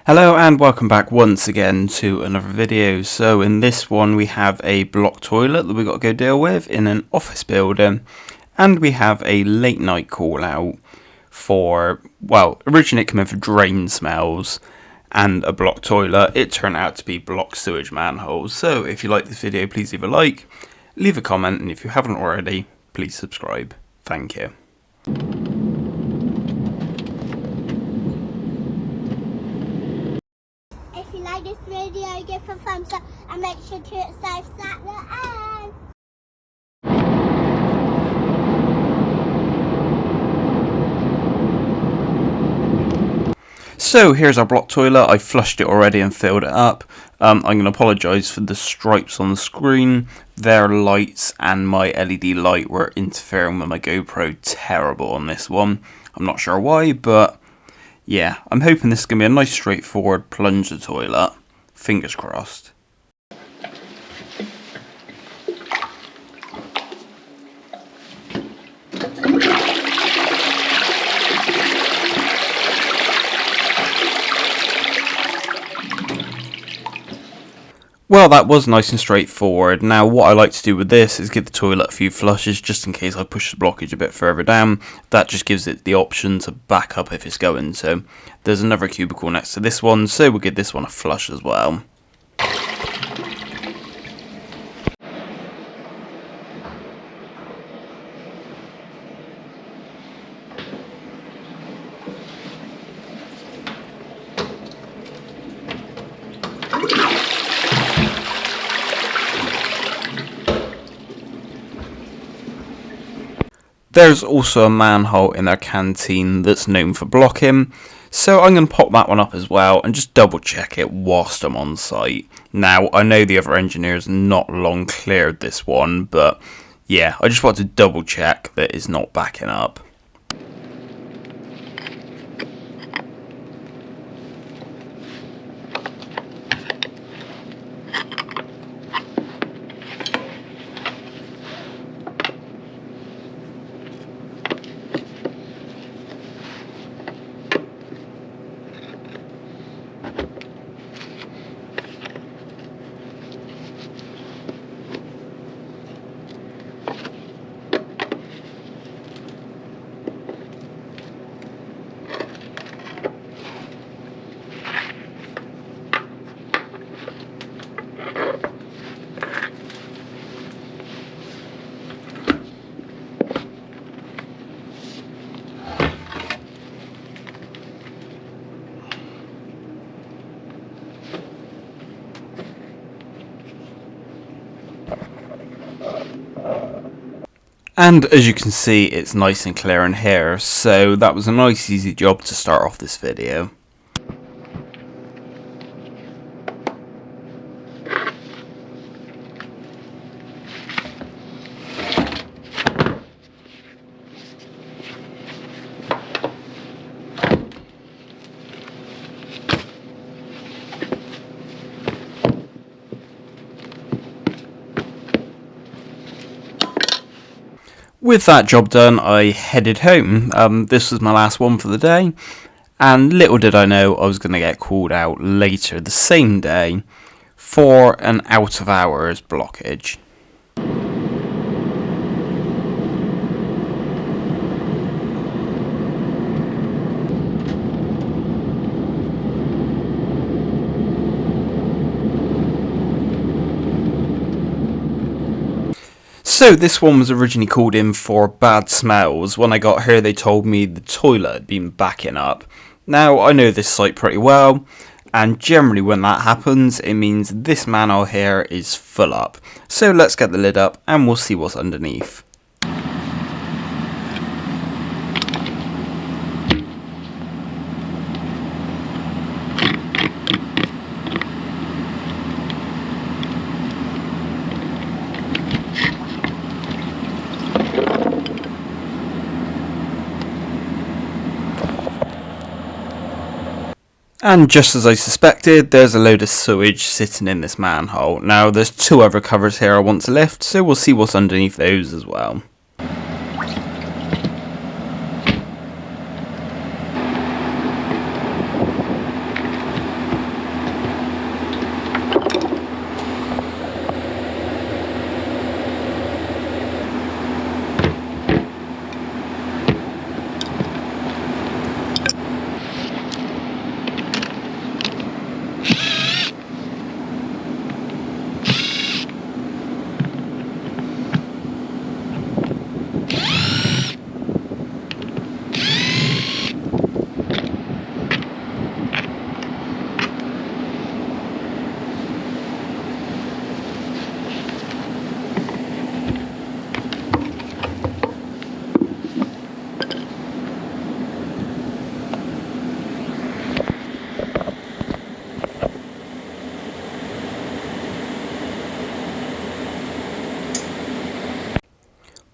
Hello and welcome back once again to another video. So in this one we have a block toilet that we've got to go deal with in an office building, and we have a late night call out for, well, originally it came in for drain smells and a block toilet. It turned out to be block sewage manholes. So if you like this video, please leave a like, leave a comment, and if you haven't already, please subscribe. Thank you. If you like this video, give a thumbs up and make sure to hit subscribe at the end. So here's our block toilet. I flushed it already and filled it up. I'm going to apologise for the stripes on the screen. Their lights and my LED light were interfering with my GoPro terrible on this one. I'm not sure why, but yeah, I'm hoping this is going to be a nice straightforward plunger toilet. Fingers crossed. Well, that was nice and straightforward. Now what I like to do with this is give the toilet a few flushes just in case I push the blockage a bit further down. That just gives it the option to back up if it's going. So there's another cubicle next to this one, so we'll give this one a flush as well. There's also a manhole in their canteen that's known for blocking, so I'm going to pop that one up as well and just double check it whilst I'm on site. Now, I know the other engineers not long cleared this one, but yeah, I just want to double check that it's not backing up. And as you can see, it's nice and clear in here, so that was a nice easy job to start off this video. With that job done, I headed home. This was my last one for the day, and little did I know I was going to get called out later the same day for an out of hours blockage. So this one was originally called in for bad smells. When I got here they told me the toilet had been backing up. Now I know this site pretty well, and generally when that happens it means this manhole here is full up. So let's get the lid up and we'll see what's underneath. And just as I suspected, there's a load of sewage sitting in this manhole. Now there's two other covers here I want to lift, so we'll see what's underneath those as well.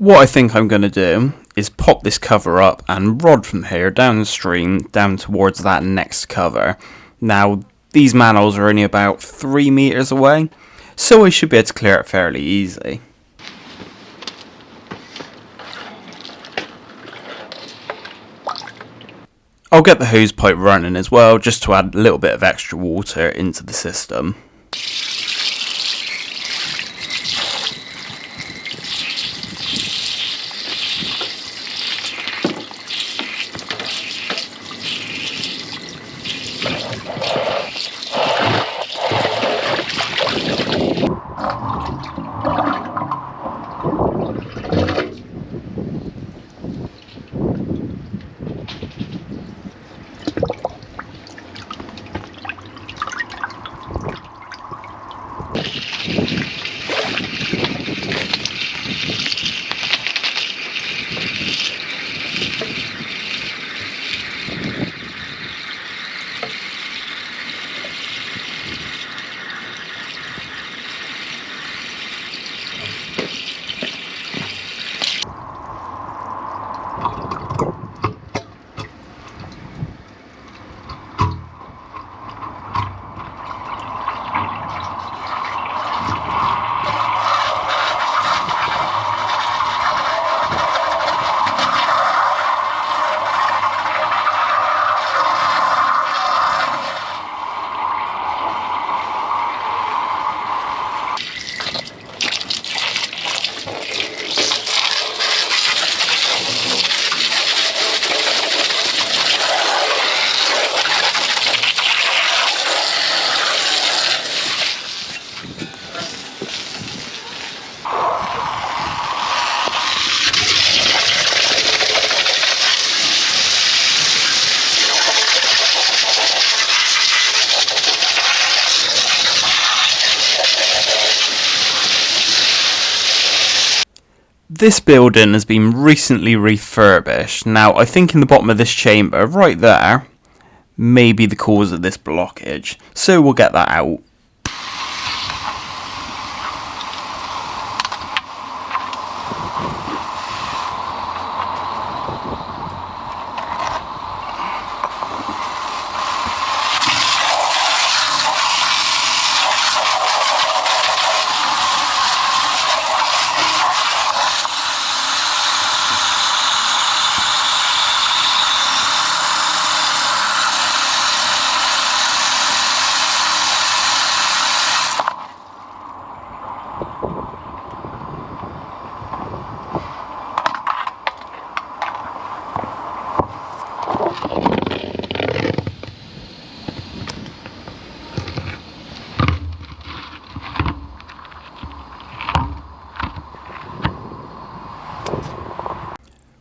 What I think I'm going to do is pop this cover up and rod from here downstream down towards that next cover. Now these manholes are only about 3 meters away, so I should be able to clear it fairly easy. I'll get the hose pipe running as well, just to add a little bit of extra water into the system. This building has been recently refurbished. Now I think in the bottom of this chamber, right there, may be the cause of this blockage. So we'll get that out.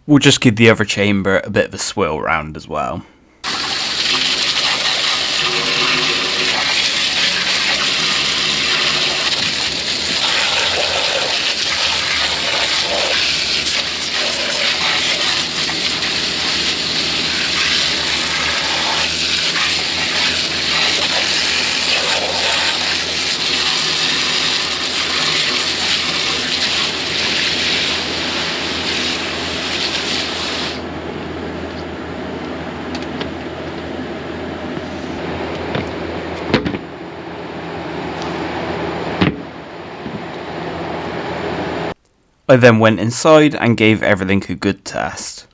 We'll just give the other chamber a bit of a swirl round as well. I then went inside and gave everything a good test.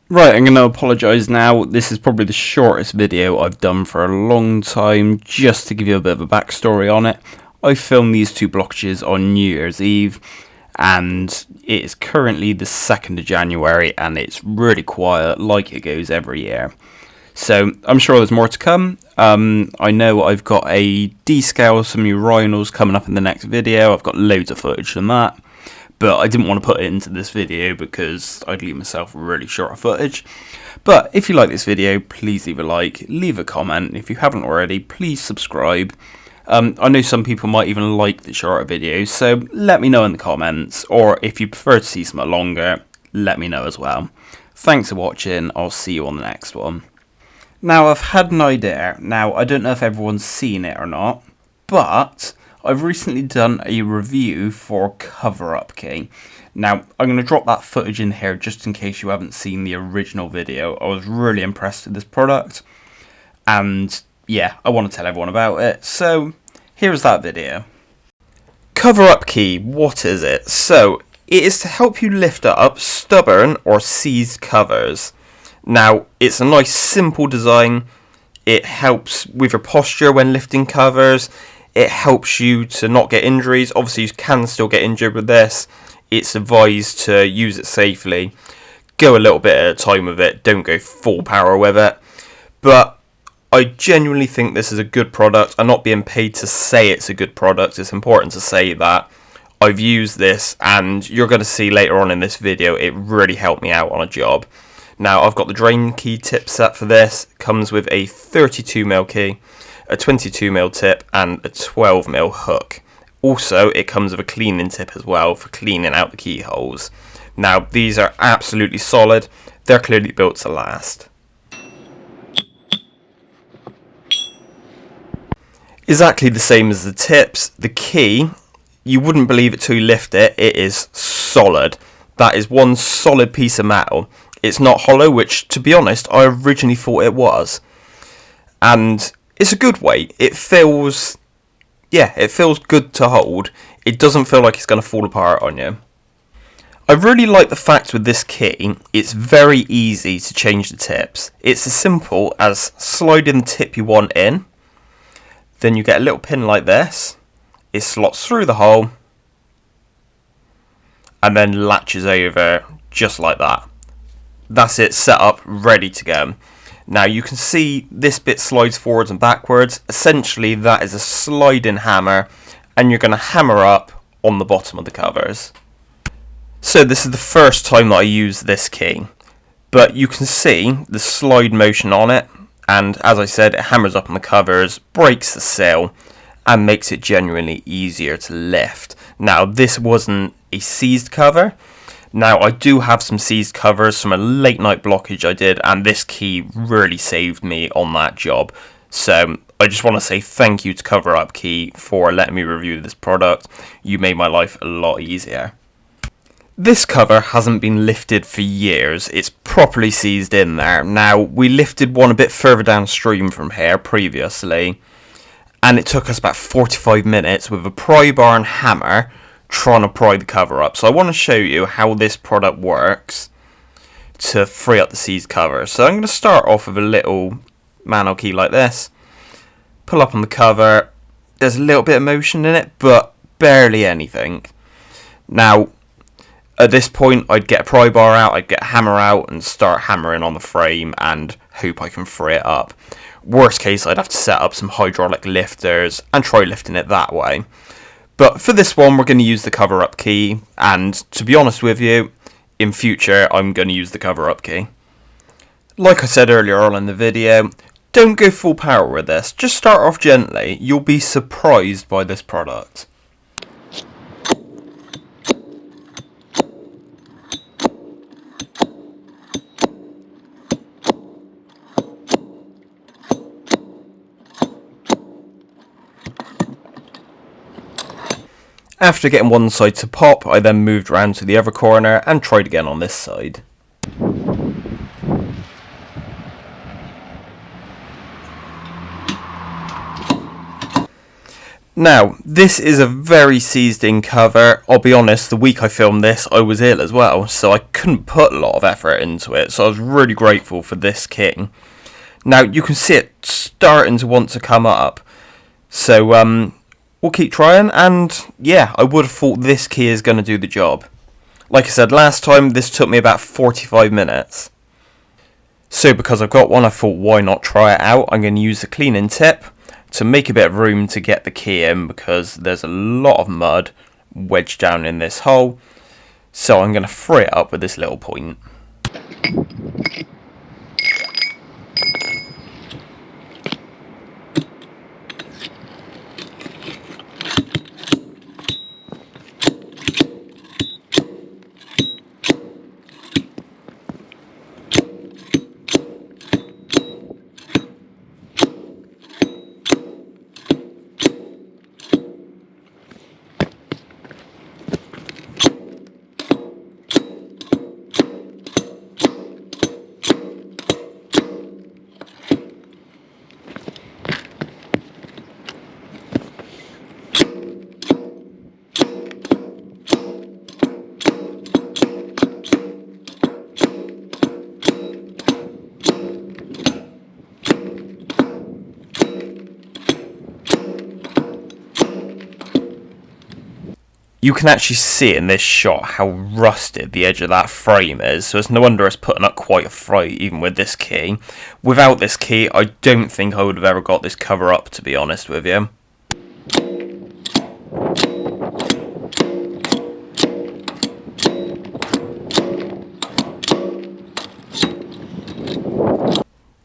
Right, I'm going to apologise now. This is probably the shortest video I've done for a long time, just to give you a bit of a backstory on it. I filmed these two blockages on New Year's Eve, and it is currently the 2nd of January, and it's really quiet, like it goes every year. So I'm sure there's more to come. I know I've got a descale of some urinals coming up in the next video. I've got loads of footage from that. But I didn't want to put it into this video because I'd leave myself really short of footage. But if you like this video, please leave a like, leave a comment. If you haven't already, please subscribe. I know some people might even like the shorter videos, so let me know in the comments. Or if you prefer to see something longer, let me know as well. Thanks for watching. I'll see you on the next one. Now, I've had an idea. Now, I don't know if everyone's seen it or not, but I've recently done a review for cover-up key. Now, I'm going to drop that footage in here just in case you haven't seen the original video. I was really impressed with this product, and yeah, I want to tell everyone about it. So, here's that video. Cover-up key, what is it? So, it is to help you lift up stubborn or seized covers. Now, it's a nice simple design. It helps with your posture when lifting covers. It helps you to not get injuries. Obviously, you can still get injured with this. It's advised to use it safely. Go a little bit at a time with it. Don't go full power with it. But I genuinely think this is a good product. I'm not being paid to say it's a good product. It's important to say that. I've used this, and you're going to see later on in this video, it really helped me out on a job. Now, I've got the drain key tip set for this. It comes with a 32mm key, a 22mm tip, and a 12mm hook. Also, it comes with a cleaning tip as well for cleaning out the keyholes. Now, these are absolutely solid. They're clearly built to last. Exactly the same as the tips. The key, you wouldn't believe it till you lift it. It is solid. That is one solid piece of metal. It's not hollow, which, to be honest, I originally thought it was. And it's a good weight. It feels good to hold. It doesn't feel like it's going to fall apart on you. I really like the fact with this key, it's very easy to change the tips. It's as simple as sliding the tip you want in. Then you get a little pin like this. It slots through the hole. And then latches over just like that. That's it, set up, ready to go. Now you can see this bit slides forwards and backwards. Essentially that is a sliding hammer, and you're going to hammer up on the bottom of the covers. So this is the first time that I use this key, but you can see the slide motion on it, and as I said, it hammers up on the covers, breaks the seal, and makes it genuinely easier to lift. Now this wasn't a seized cover. Now, I do have some seized covers from a late night blockage I did, and this key really saved me on that job. So, I just want to say thank you to Cover-Up Key for letting me review this product. You made my life a lot easier. This cover hasn't been lifted for years. It's properly seized in there. Now, we lifted one a bit further downstream from here previously, and it took us about 45 minutes with a pry bar and hammer trying to pry the cover up. So I want to show you how this product works to free up the seized cover. So I'm going to start off with a little manhole key like this. Pull up on the cover. There's a little bit of motion in it, but barely anything. Now, at this point, I'd get a pry bar out, I'd get a hammer out and start hammering on the frame and hope I can free it up. Worst case, I'd have to set up some hydraulic lifters and try lifting it that way. But for this one, we're going to use the cover-up key, and to be honest with you, in future, I'm going to use the cover-up key. Like I said earlier on in the video, don't go full power with this. Just start off gently. You'll be surprised by this product. After getting one side to pop, I then moved around to the other corner and tried again on this side. Now, this is a very seized in cover. I'll be honest, the week I filmed this, I was ill as well, so I couldn't put a lot of effort into it, so I was really grateful for this key. Now, you can see it starting to want to come up, so we'll keep trying, and yeah, I would have thought this key is going to do the job. Like I said last time, this took me about 45 minutes. So because I've got one, I thought why not try it out. I'm going to use the cleaning tip to make a bit of room to get the key in, because there's a lot of mud wedged down in this hole. So I'm going to free it up with this little point. You can actually see in this shot how rusted the edge of that frame is, so it's no wonder it's putting up quite a fight even with this key. Without this key, I don't think I would have ever got this cover up, to be honest with you.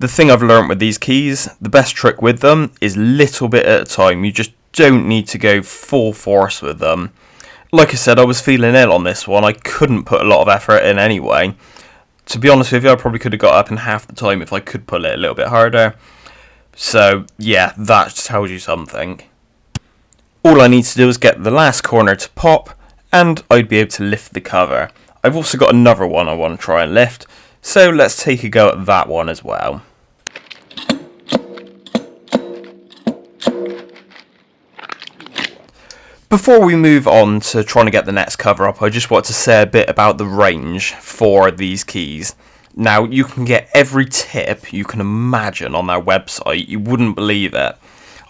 The thing I've learnt with these keys, the best trick with them is little bit at a time. You just don't need to go full force with them. Like I said, I was feeling ill on this one. I couldn't put a lot of effort in anyway. To be honest with you, I probably could have got up in half the time if I could pull it a little bit harder. So yeah, that tells you something. All I need to do is get the last corner to pop, and I'd be able to lift the cover. I've also got another one I want to try and lift, so let's take a go at that one as well. Before we move on to trying to get the next cover up, I just want to say a bit about the range for these keys. Now, you can get every tip you can imagine on their website. You wouldn't believe it.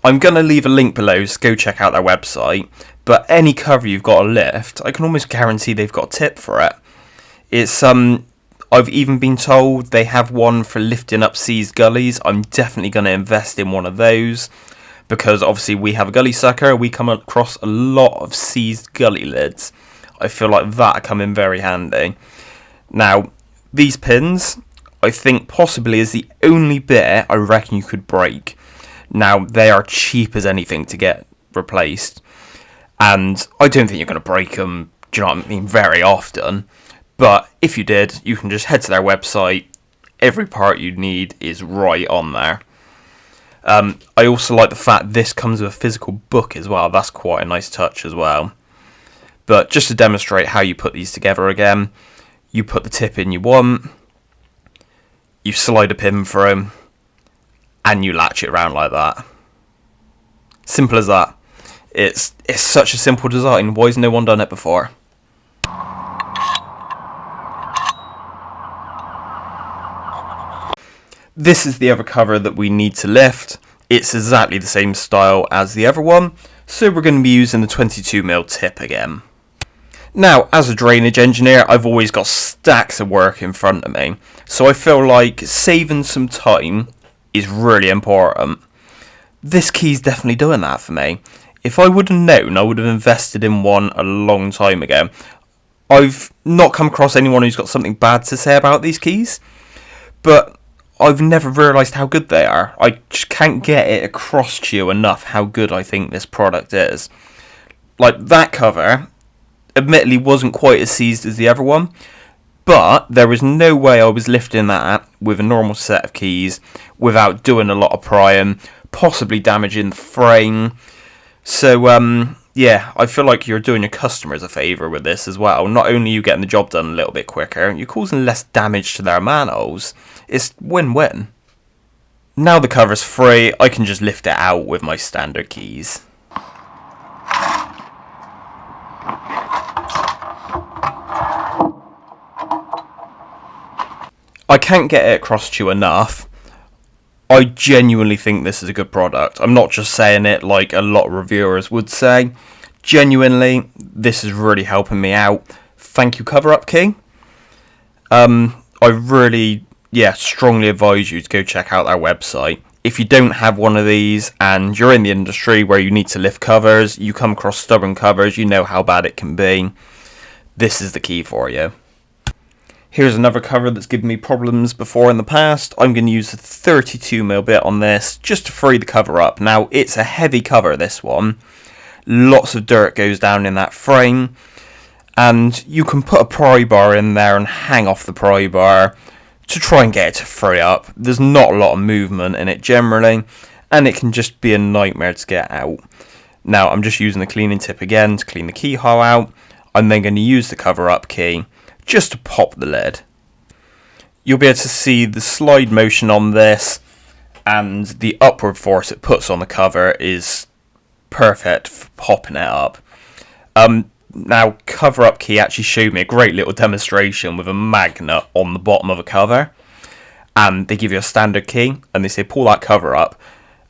I'm going to leave a link below, so go check out their website. But any cover you've got to lift, I can almost guarantee they've got a tip for it. It's I've even been told they have one for lifting up seized gullies. I'm definitely going to invest in one of those, because obviously we have a gully sucker. We come across a lot of seized gully lids. I feel like that come in very handy. Now, these pins, I think possibly is the only bit I reckon you could break. Now, they are cheap as anything to get replaced, and I don't think you're going to break them, do you know what I mean, very often. But if you did, you can just head to their website. Every part you need is right on there. I also like the fact this comes with a physical book as well. That's quite a nice touch as well. But just to demonstrate how you put these together again, you put the tip in you want, you slide a pin through, and you latch it around like that. Simple as that. It's such a simple design. Why has no one done it before? This is the other cover that we need to lift. It's exactly the same style as the other one, so we're going to be using the 22mm tip again. Now, as a drainage engineer, I've always got stacks of work in front of me, so I feel like saving some time is really important. This key's definitely doing that for me. If I would have known, I would have invested in one a long time ago. I've not come across anyone who's got something bad to say about these keys, but I've never realised how good they are. I just can't get it across to you enough how good I think this product is. Like, that cover admittedly wasn't quite as seized as the other one, but there was no way I was lifting that with a normal set of keys without doing a lot of prying, possibly damaging the frame. So yeah, I feel like you're doing your customers a favour with this as well. Not only are you getting the job done a little bit quicker, you're causing less damage to their manholes. It's win-win. Now the cover's free, I can just lift it out with my standard keys. I can't get it across to you enough. I genuinely think this is a good product. I'm not just saying it like a lot of reviewers would say. Genuinely, this is really helping me out. Thank you, Cover Up Key. I really, strongly advise you to go check out their website. If you don't have one of these and you're in the industry where you need to lift covers, you come across stubborn covers, you know how bad it can be. This is the key for you. Here's another cover that's given me problems before in the past. I'm going to use a 32mm bit on this just to free the cover up. Now, it's a heavy cover, this one. Lots of dirt goes down in that frame. And you can put a pry bar in there and hang off the pry bar to try and get it to free up. There's not a lot of movement in it generally, and it can just be a nightmare to get out. Now, I'm just using the cleaning tip again to clean the keyhole out. I'm then going to use the cover up key just to pop the lid. You'll be able to see the slide motion on this, and the upward force it puts on the cover is perfect for popping it up. Now, Cover Up Key actually showed me a great little demonstration with a magnet on the bottom of a cover, and they give you a standard key and they say pull that cover up.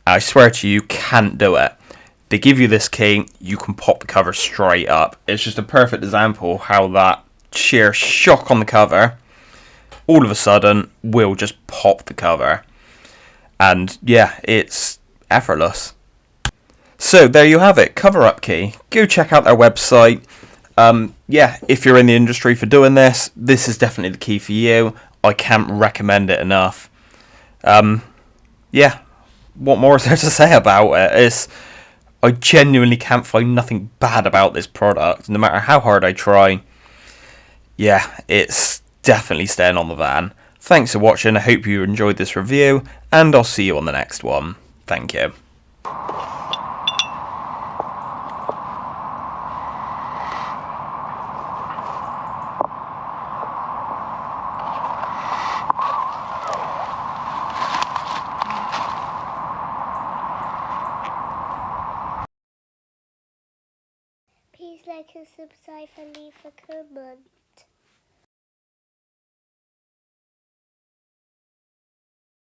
I swear to you, you can't do it. They give you this key, you can pop the cover straight up. It's just a perfect example how that sheer shock on the cover all of a sudden will just pop the cover, and yeah, it's effortless. So there you have it, Cover Up Key. Go check out their website. If you're in the industry for doing this, this is definitely the key for you. I can't recommend it enough. What more is there to say about it? I genuinely can't find nothing bad about this product, no matter how hard I try. Yeah, it's definitely staying on the van. Thanks for watching, I hope you enjoyed this review, and I'll see you on the next one. Thank you. Please like and subscribe and leave a comment.